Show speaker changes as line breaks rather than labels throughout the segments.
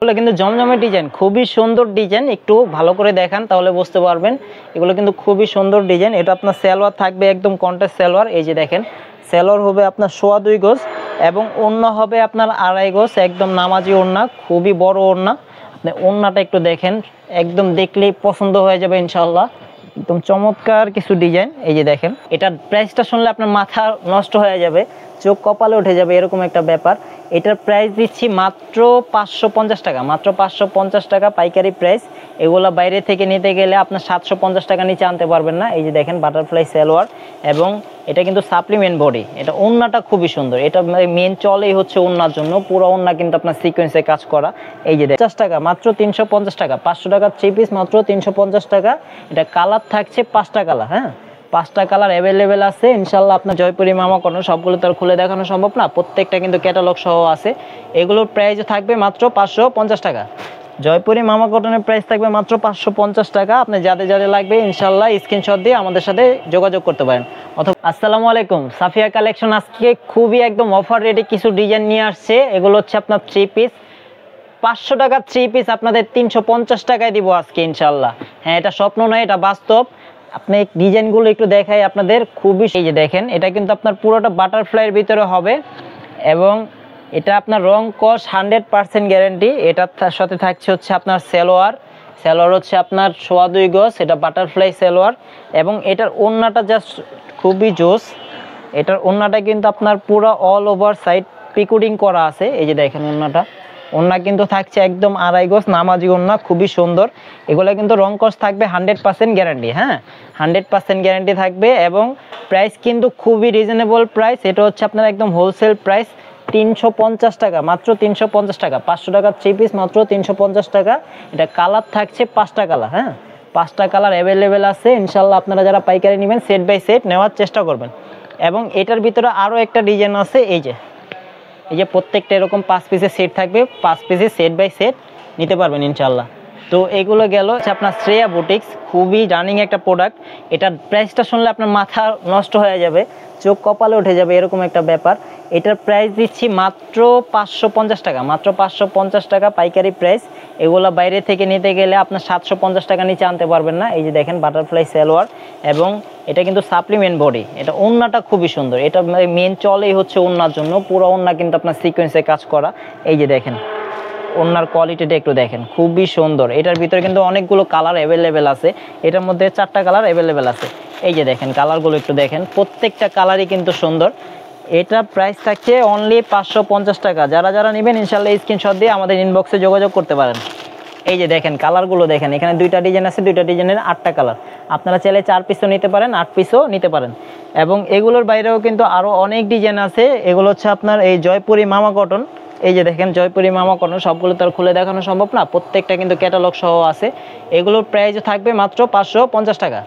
এগুলো কিন্তু জমজমে ডিজাইন, খুবই সুন্দর ডিজাইন। একটু ভালো করে দেখান তাহলে বুঝতে পারবেন। এগুলো কিন্তু খুবই সুন্দর ডিজাইন। এটা আপনার সালোয়ার থাকবে একদম কন্ট্রাস্ট সালোয়ার। এই যে দেখেন, সালোয়ার হবে আপনার 2.25 গজ এবং ওড়না হবে আপনার 2.5 গজ, একদম নামাজি ওড়না, খুবই বড় ওড়না। আপনি ওড়নাটা একটু দেখেন, একদম দেখলেই পছন্দ হয়ে যাবে ইনশাল্লাহ। একদম চমৎকার কিছু ডিজাইন। এই যে দেখেন, এটার প্রাইসটা শুনলে আপনার মাথা নষ্ট হয়ে যাবে, চোখ কপালে উঠে যাবে, এরকম একটা ব্যাপার। এটার প্রাইস দিচ্ছি মাত্র 550 টাকা, মাত্র 550 টাকা পাইকারি প্রাইস। এগুলো বাইরে থেকে নিতে গেলে আপনার 750 টাকা নিচে আনতে পারবেন না। এই যে দেখেন, বাটারফ্লাই সালোয়ার এবং এটা কিন্তু সাপ্লিমেন্ট বডি। এটা ওড়নাটা খুবই সুন্দর। এটা মেন চলেই হচ্ছে ওড়নার জন্য, পুরো ওড়না কিন্তু আপনার সিকোয়েন্সে কাজ করা। এই যে 50 টাকা, মাত্র 350 টাকা, 500 টাকার 3 পিস, মাত্র 350 টাকা। এটা কালার থাকছে 5টা কালার। হ্যাঁ, 5টা কালার অ্যাভেলেবেল আছে ইনশাল্লাহ। আপনার জয়পুরি মামা কটন সবগুলো তো আর খুলে দেখানো সম্ভব না, প্রত্যেকটা কিন্তু ক্যাটালগ সহ আছে। এগুলোর প্রাইস থাকবে মাত্র 550 টাকা। জয়পুরি মামা কটনের প্রাইস থাকবে মাত্র 550 টাকা। আপনি যাদের যাদের লাগবে ইনশাল্লাহ স্ক্রিনশট দিয়ে আমাদের সাথে যোগাযোগ করতে পারেন। অথবা আসসালামু আলাইকুম, সাফিয়া কালেকশন আজকে খুবই একদম অফার রেটে কিছু ডিজাইন নিয়ে আসছে। এগুলো হচ্ছে আপনার 3 পিস, 500 টাকার 3 পিস আপনাদের 350 টাকায় দিব আজকে ইনশাল্লাহ। হ্যাঁ, এটা স্বপ্ন নয়, এটা বাস্তব। আপনি ডিজাইনগুলো একটু দেখাই আপনাদের, খুবই। এই যে দেখেন, এটা কিন্তু আপনার পুরোটা বাটারফ্লাইয়ের ভিতরে হবে এবং এটা আপনার রং কস 100% গ্যারেন্টি। এটার সাথে থাকছে হচ্ছে আপনার সালোয়ার হচ্ছে আপনার 2.25 গজ, এটা বাটারফ্লাই সালোয়ার এবং এটার ওড়নাটা জাস্ট খুবই জোস। এটার ওড়নাটা কিন্তু আপনার পুরো অল ওভার সাইড পিকুডিং করা আছে। এই যে দেখেন, ওড়না কিন্তু থাকছে একদম 2.5 গজ নামাজি ওড়না, খুবই সুন্দর। এগুলো কিন্তু রং কস থাকবে 100% গ্যারান্টি। হ্যাঁ, 100% গ্যারান্টি থাকবে এবং প্রাইস কিন্তু খুবই রিজনেবল প্রাইস। এটা হচ্ছে আপনার একদম হোলসেল প্রাইস 350 টাকা, মাত্র 350 টাকা। 500 টাকার 3 পিস, মাত্র 350 টাকা। এটা কালার থাকছে 5টা কালার। হ্যাঁ, 5টা কালার অ্যাভেলেবেল আছে ইনশাল্লাহ। আপনারা যারা পাইকারি নেবেন সেট বাই সেট নেওয়ার চেষ্টা করবেন। এবং এটার ভিতরে আরও একটা ডিজাইন আছে। এই যে প্রত্যেকটা এরকম 5 পিসের সেট থাকবে, 5 পিসের সেট বাই সেট নিতে পারবেন ইনশাল্লাহ। তো এগুলো গেল আপনার শ্রেয়া বুটিক্স, খুবই রানিং একটা প্রোডাক্ট। এটার প্রাইসটা শুনলে আপনার মাথা নষ্ট হয়ে যাবে, চোখ কপালে উঠে যাবে, এরকম একটা ব্যাপার। এটার প্রাইস দিচ্ছি মাত্র 550 টাকা, মাত্র 550 টাকা পাইকারি প্রাইস। এগুলো বাইরে থেকে নিতে গেলে আপনার 750 টাকা নিচে আনতে পারবেন না। এই যে দেখেন, বাটারফ্লাই সালোয়ার এবং এটা কিন্তু সাপ্লিমেন্ট বডি। এটা ওড়নাটা খুবই সুন্দর। এটা মেন চলেই হচ্ছে ওড়নার জন্য, পুরো ওড়না কিন্তু আপনার সিকোয়েন্সে কাজ করা। এই যে দেখেন, ওড়নার কোয়ালিটিটা একটু দেখেন, খুবই সুন্দর। এটার ভিতরে কিন্তু অনেকগুলো কালার অ্যাভেলেবেল আছে। এটার মধ্যে 4টা কালার অ্যাভেলেবেল আছে। এই যে দেখেন, কালারগুলো একটু দেখেন, প্রত্যেকটা কালারই কিন্তু সুন্দর। এটা প্রাইস থাকছে অনলি 550 টাকা। যারা যারা নেবেন ইনশাল্লাহ স্ক্রিনশট দিয়ে আমাদের ইনবক্সে যোগাযোগ করতে পারেন। এই যে দেখেন, কালারগুলো দেখেন, এখানে 2টা ডিজাইন আছে, 2টা ডিজাইনের 8টা কালার। আপনারা চাইলে 4 পিসও নিতে পারেন, 8 পিসও নিতে পারেন। এবং এগুলোর বাইরেও কিন্তু আরও অনেক ডিজাইন আছে। এগুলো হচ্ছে আপনার এই জয়পুরি মামা কটন। এই যে দেখেন, জয়পুরি মামা কটন সবগুলো তো আর খুলে দেখানো সম্ভব না, প্রত্যেকটা কিন্তু ক্যাটালগ সহ আছে। এগুলোর প্রাইস থাকবে মাত্র 550 টাকা।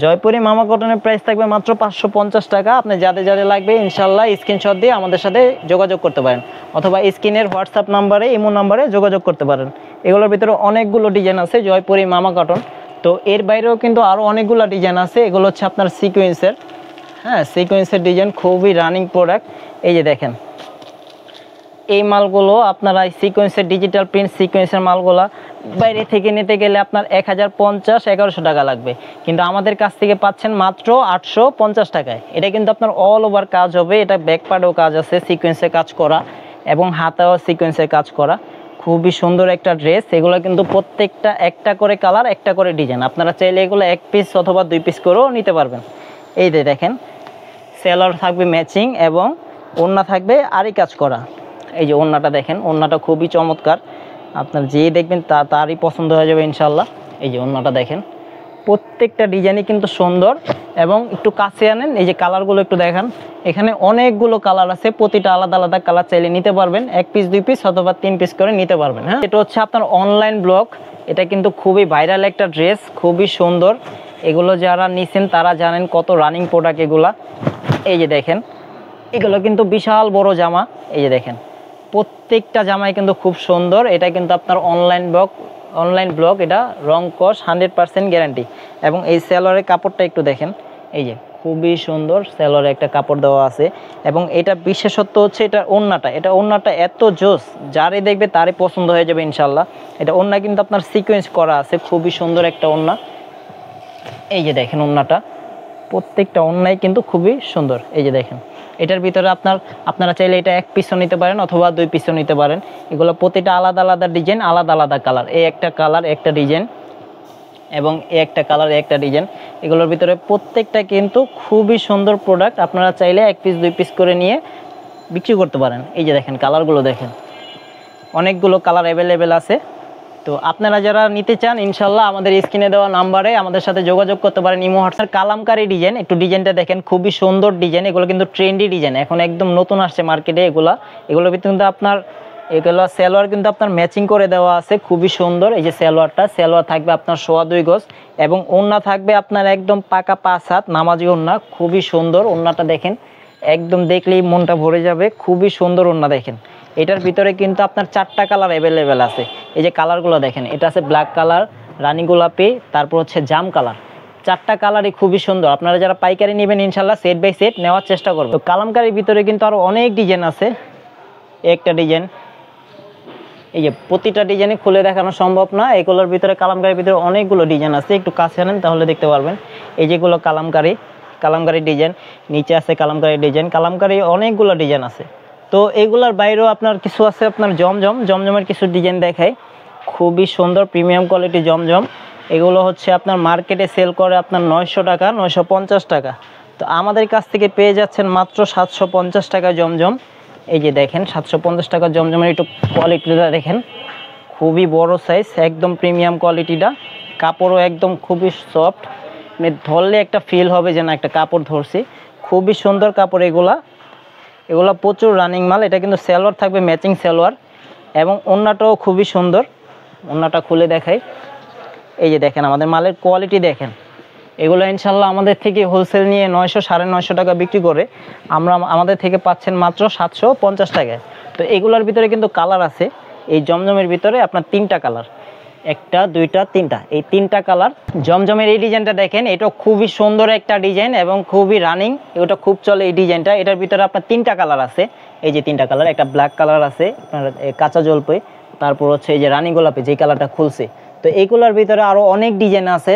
জয়পুরি মামা কটনের প্রাইস থাকবে মাত্র 550 টাকা। আপনি যাদের যাদের লাগবে ইনশাল্লাহ স্ক্রিনশট দিয়ে আমাদের সাথে যোগাযোগ করতে পারেন, অথবা স্ক্রিনের হোয়াটসঅ্যাপ নাম্বারে, ইমো নাম্বারে যোগাযোগ করতে পারেন। এগুলোর ভিতরে অনেকগুলো ডিজাইন আছে জয়পুরি মামা কটন। তো এর বাইরেও কিন্তু আরও অনেকগুলো ডিজাইন আছে। এগুলো হচ্ছে আপনার সিকোয়েন্সের। হ্যাঁ, সিকোয়েন্সের ডিজাইন, খুবই রানিং প্রোডাক্ট। এই যে দেখেন, এই মালগুলো আপনারা সিকোয়েন্সের ডিজিটাল প্রিন্ট সিকোয়েন্সের মালগুলো বাইরে থেকে নিতে গেলে আপনার 1050-1100 টাকা লাগবে, কিন্তু আমাদের কাছ থেকে পাচ্ছেন মাত্র 850 টাকায়। এটা কিন্তু আপনার অল ওভার কাজ হবে। এটা ব্যাক পার্টেও কাজ আছে, সিকোয়েন্সে কাজ করা এবং হাতেও সিকোয়েন্সের কাজ করা। খুবই সুন্দর একটা ড্রেস। এগুলো কিন্তু প্রত্যেকটা একটা করে কালার, একটা করে ডিজাইন। আপনারা চাইলে এগুলো 1 পিস অথবা 2 পিস করেও নিতে পারবেন। এই যে দেখেন, সেলার থাকবে ম্যাচিং এবং ওড়না থাকবে আরই কাজ করা। এই যে ওড়নাটা দেখেন, ওড়নাটা খুবই চমৎকার। আপনার যে দেখবেন তারই পছন্দ হয়ে যাবে ইনশাল্লাহ। এই যে ওড়নাটা দেখেন, প্রত্যেকটা ডিজাইনই কিন্তু সুন্দর। এবং একটু কাছে আনেন, এই যে কালারগুলো একটু দেখান। এখানে অনেকগুলো কালার আছে, প্রতিটা আলাদা আলাদা কালার চাইলে নিতে পারবেন। 1 পিস 2 পিস অথবা 3 পিস করে নিতে পারবেন। হ্যাঁ, এটা হচ্ছে আপনার অনলাইন ব্লগ। এটা কিন্তু খুবই ভাইরাল একটা ড্রেস, খুবই সুন্দর। এগুলো যারা নিছেন তারা জানেন কত রানিং প্রোডাক্ট এগুলা। এই যে দেখেন, এগুলো কিন্তু বিশাল বড় জামা। এই যে দেখেন, প্রত্যেকটা জামাই কিন্তু খুব সুন্দর। এটা কিন্তু আপনার অনলাইন ব্লগ। এটা রং কস 100% গ্যারান্টি। এবং এই সালোয়ারের কাপড়টা একটু দেখেন, এই যে খুবই সুন্দর সেলোয়ারে একটা কাপড় দেওয়া আছে। এবং এটা বিশেষত্ব হচ্ছে এটা ওড়নাটা এত জোস, যারই দেখবে তারই পছন্দ হয়ে যাবে ইনশাল্লাহ। এটা ওড়না কিন্তু আপনার সিকোয়েন্স করা আছে, খুবই সুন্দর একটা ওড়না। এই যে দেখেন ওড়নাটা, প্রত্যেকটা ওড়নাই কিন্তু খুবই সুন্দর। এই যে দেখেন, এটার ভিতরে আপনারা চাইলে এটা এক পিসও নিতে পারেন অথবা 2 পিসও নিতে পারেন। এগুলো প্রতিটা আলাদা আলাদা ডিজাইন, আলাদা আলাদা কালার। এই একটা কালার একটা ডিজাইন, এবং এই একটা কালার একটা ডিজাইন। এগুলোর ভিতরে প্রত্যেকটা কিন্তু খুবই সুন্দর প্রোডাক্ট। আপনারা চাইলে 1 পিস 2 পিস করে নিয়ে বিক্রি করতে পারেন। এই যে দেখেন কালারগুলো দেখেন, অনেকগুলো কালার অ্যাভেলেবেল আছে। তো আপনারা যারা নিতে চান ইনশাল্লাহ আমাদের স্ক্রিনে দেওয়া নাম্বারে আমাদের সাথে যোগাযোগ করতে পারেন। Imo WhatsApp. কালামকারী ডিজাইন, একটু ডিজাইনটা দেখেন, খুবই সুন্দর ডিজাইন। এগুলো কিন্তু ট্রেন্ডি ডিজাইন, এখন একদম নতুন আসছে মার্কেটে। এগুলোর ভিতরে কিন্তু এগুলো সালোয়ার কিন্তু আপনার ম্যাচিং করে দেওয়া আছে, খুবই সুন্দর। এই যে সালোয়ার থাকবে আপনার 2.25 গজ, এবং ওড়না থাকবে আপনার একদম পাকা 5 হাত নামাজি ওড়না, খুবই সুন্দর। ওড়নাটা দেখেন, একদম দেখলেই মনটা ভরে যাবে, খুবই সুন্দর ওড়না। দেখেন এটার ভিতরে কিন্তু আপনার 4টা কালার অ্যাভেলেবেল আছে। এই যে কালারগুলো দেখেন, এটা আছে ব্ল্যাক কালার, রানী গোলাপি, তারপর হচ্ছে জাম কালার। 4টা কালারই খুবই সুন্দর। আপনারা যারা পাইকারি নেবেন ইনশাল্লাহ সেট বাই সেট নেওয়ার চেষ্টা করবেন। তো কালামকারীর ভিতরে কিন্তু আরও অনেক ডিজাইন আছে। একটা ডিজাইন, এই যে প্রতিটা ডিজাইনে খুলে দেখানো সম্ভব না। এগুলোর ভিতরে কালামকারীর ভিতরে অনেকগুলো ডিজাইন আছে, একটু কাছে আনেন তাহলে দেখতে পারবেন। এই যেগুলো কালামকারী ডিজাইন, নিচে আছে কালামকারী ডিজাইন, কালামকারী অনেকগুলো ডিজাইন আছে। তো এগুলোর বাইরেও আপনার কিছু আছে, আপনার জমজমের কিছু ডিজাইন দেখাই, খুবই সুন্দর প্রিমিয়াম কোয়ালিটি জমজম। এগুলো হচ্ছে আপনার মার্কেটে সেল করে আপনার 900 টাকা, 950 টাকা। তো আমাদের কাছ থেকে পেয়ে যাচ্ছেন মাত্র 750 টাকা জমজম। এই যে দেখেন 750 টাকা জমজমের একটু কোয়ালিটিটা দেখেন, খুবই বড় সাইজ, একদম প্রিমিয়াম কোয়ালিটিটা। কাপড়ও একদম খুবই সফট, মানে ধরলে একটা ফিল হবে যে না একটা কাপড় ধরছি। খুবই সুন্দর কাপড় এগুলা প্রচুর রানিং মাল। এটা কিন্তু সালোয়ার থাকবে ম্যাচিং সালোয়ার, এবং ওড়নাটাও খুবই সুন্দর। ওড়নাটা খুলে দেখাই, এই যে দেখেন আমাদের মালের কোয়ালিটি দেখেন। এগুলো ইনশাল্লাহ আমাদের থেকে হোলসেল নিয়ে 900 950 টাকা বিক্রি করে আমাদের থেকে পাচ্ছেন মাত্র 750 টাকায়। তো এগুলোর ভিতরে কিন্তু কালার আছে। এই জমজমের ভিতরে আপনার 3টা কালার, 1টা 2টা 3টা, এই 3টা কালার। জমজমের এই ডিজাইনটা দেখেন, এটা খুবই সুন্দর একটা ডিজাইন এবং খুবই রানিং, এটা খুব চলে এই ডিজাইনটা। এটার ভিতরে আপনার 3টা কালার আছে। এই যে 3টা কালার, একটা ব্ল্যাক কালার আছে, আপনার কাঁচা জলপাই, তারপর হচ্ছে এই যে রানী গোলাপি, যে কালারটা খুলছে। তো এইগুলোর ভিতরে আরো অনেক ডিজাইন আছে।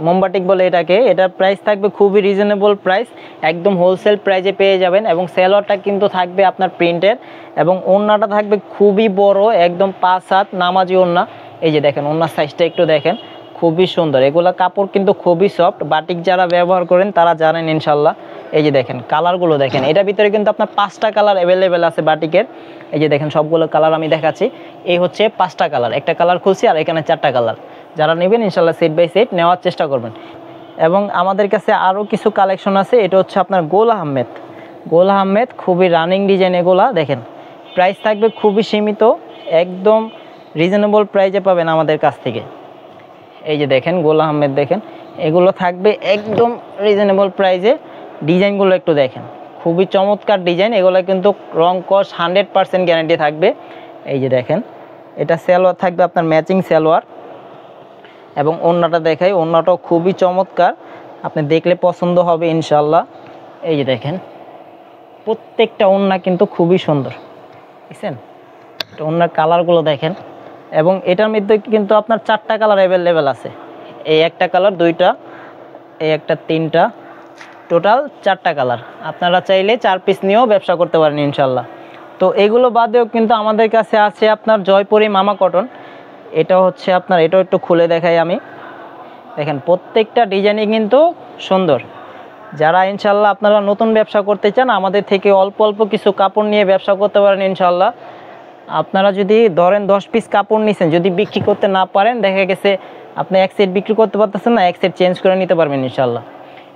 মোমবাটিক বলে এটাকে। এটার প্রাইস থাকবে খুবই রিজনেবল প্রাইস, একদম হোলসেল প্রাইসে পেয়ে যাবেন। এবং সালোয়ারটা কিন্তু থাকবে আপনার প্রিন্টের, এবং ওড়নাটা থাকবে খুবই বড়, একদম 5 হাত নামাজি ওড়না। এই যে দেখেন ওড়নার সাইজটা একটু দেখেন, খুবই সুন্দর। এগুলা কাপড় কিন্তু খুবই সফট, বাটিক যারা ব্যবহার করেন তারা জানেন ইনশাল্লাহ। এই যে দেখেন কালারগুলো দেখেন, এটার ভিতরে কিন্তু আপনার 5টা কালার অ্যাভেলেবেল আছে বাটিকের। এই যে দেখেন সবগুলো কালার আমি দেখাচ্ছি। এই হচ্ছে 5টা কালার, একটা কালার খুলছি, আর এখানে 4টা কালার। যারা নেবেন ইনশাল্লাহ সেট বাই সেট নেওয়ার চেষ্টা করবেন। এবং আমাদের কাছে আরও কিছু কালেকশন আছে। এটা হচ্ছে আপনার গোল আহমেদ, খুবই রানিং ডিজাইন। এগুলা দেখেন প্রাইস থাকবে খুবই সীমিত, একদম রিজনেবল প্রাইসে পাবেন আমাদের কাছ থেকে। এই যে দেখেন গোল আহমেদ, দেখেন এগুলো থাকবে একদম রিজনেবল প্রাইসে। ডিজাইনগুলো একটু দেখেন, খুবই চমৎকার ডিজাইন। এগুলো কিন্তু রং কস 100% গ্যারান্টি থাকবে। এই যে দেখেন, এটা সালোয়ার থাকবে আপনার ম্যাচিং সালোয়ার, এবং ওড়নাটা দেখাই, ওড়নাটাও খুবই চমৎকার, আপনি দেখলে পছন্দ হবে ইনশাল্লাহ। এই যে দেখেন প্রত্যেকটা ওড়না কিন্তু খুবই সুন্দর, বুঝছেন? ওড়নার কালারগুলো দেখেন। এবং এটার মধ্যে কিন্তু আপনার 4টা কালার অ্যাভেলেবেল আছে। এই একটা কালার, 2টা, এই একটা 3টা, টোটাল 4টা কালার। আপনারা চাইলে 4 পিস নিয়েও ব্যবসা করতে পারেন ইনশাল্লাহ। তো এগুলো বাদেও কিন্তু আমাদের কাছে আছে আপনার জয়পুরি মামা কটন। এটা হচ্ছে আপনার, এটাও একটু খুলে দেখাই আমি। দেখেন প্রত্যেকটা ডিজাইনই কিন্তু সুন্দর। যারা ইনশাল্লাহ আপনারা নতুন ব্যবসা করতে চান আমাদের থেকে অল্প অল্প কিছু কাপড় নিয়ে ব্যবসা করতে পারেন ইনশাল্লাহ। আপনারা যদি ধরেন 10 পিস কাপড় নিছেন, যদি বিক্রি করতে না পারেন, দেখা গেছে আপনি এক সেট বিক্রি করতে পারতেছেন না, এক সেট চেঞ্জ করে নিতে পারবেন ইনশাল্লাহ।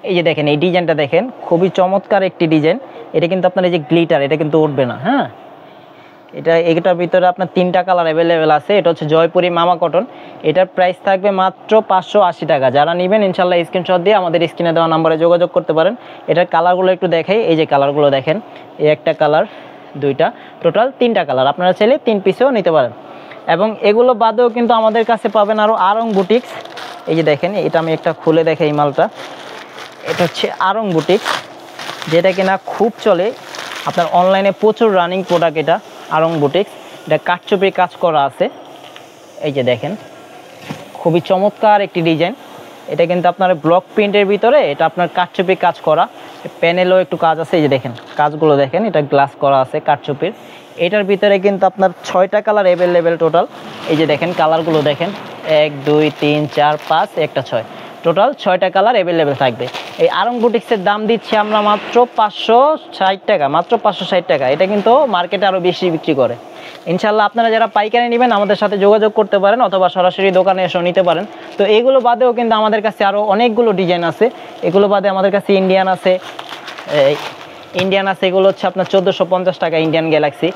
এই যে দেখেন এই ডিজাইনটা দেখেন, খুবই চমৎকার একটি ডিজাইন। এটা কিন্তু আপনার এই যে গ্লিটার, এটা কিন্তু উঠবে না। হ্যাঁ, এটার ভিতরে আপনার 3টা কালার অ্যাভেলেবেল আছে। এটা হচ্ছে জয়পুরি মামা কটন। এটার প্রাইস থাকবে মাত্র 580 টাকা। যারা নেবেন ইনশাল্লাহ স্ক্রিনশট দিয়ে আমাদের স্ক্রিনে দেওয়া নাম্বারে যোগাযোগ করতে পারেন। এটার কালারগুলো একটু দেখাই। এই যে কালারগুলো দেখেন, এই একটা কালার, 2টা, টোটাল 3টা কালার। আপনারা চাইলে 3 পিসেও নিতে পারেন। এবং এগুলো বাদেও কিন্তু আমাদের কাছে পাবেন আরও আরং বুটিক্স। এই যে দেখেন, এটা আমি একটা খুলে দেখাই এই মালটা। এটা হচ্ছে আরং বুটিক, যেটা কিনা খুব চলে, আপনার অনলাইনে প্রচুর রানিং প্রোডাক্ট। এটা আরং বুটিক, এটা কাঠচুপির কাজ করা আছে। এই যে দেখেন, খুবই চমৎকার একটি ডিজাইন। এটা কিন্তু আপনার ব্লক প্রিন্টের ভিতরে, এটা আপনার কাঠচুপির কাজ করা, প্যানেলও একটু কাজ আছে। এই যে দেখেন কাজগুলো দেখেন, এটা গ্লাস করা আছে কাঠচুপির। এটার ভিতরে কিন্তু আপনার 6টা কালার অ্যাভেলেবেল টোটাল। এই যে দেখেন কালারগুলো দেখেন, 1 2 3 4 5 একটা 6, টোটাল 6টা কালার অ্যাভেলেবেল থাকবে। এই আরং বুটিক্সের দাম দিচ্ছি আমরা মাত্র 560 টাকা, মাত্র 560 টাকা। এটা কিন্তু মার্কেটে আরও বেশি বিক্রি করে। ইনশাল্লাহ আপনারা যারা পাইকারি নেবেন আমাদের সাথে যোগাযোগ করতে পারেন, অথবা সরাসরি দোকানে এসেও নিতে পারেন। তো এগুলো বাদেও কিন্তু আমাদের কাছে আরও অনেকগুলো ডিজাইন আছে। এগুলো বাদে আমাদের কাছে ইন্ডিয়ান আছে, এগুলো হচ্ছে আপনার 1450 টাকা ইন্ডিয়ান গ্যালাক্সি।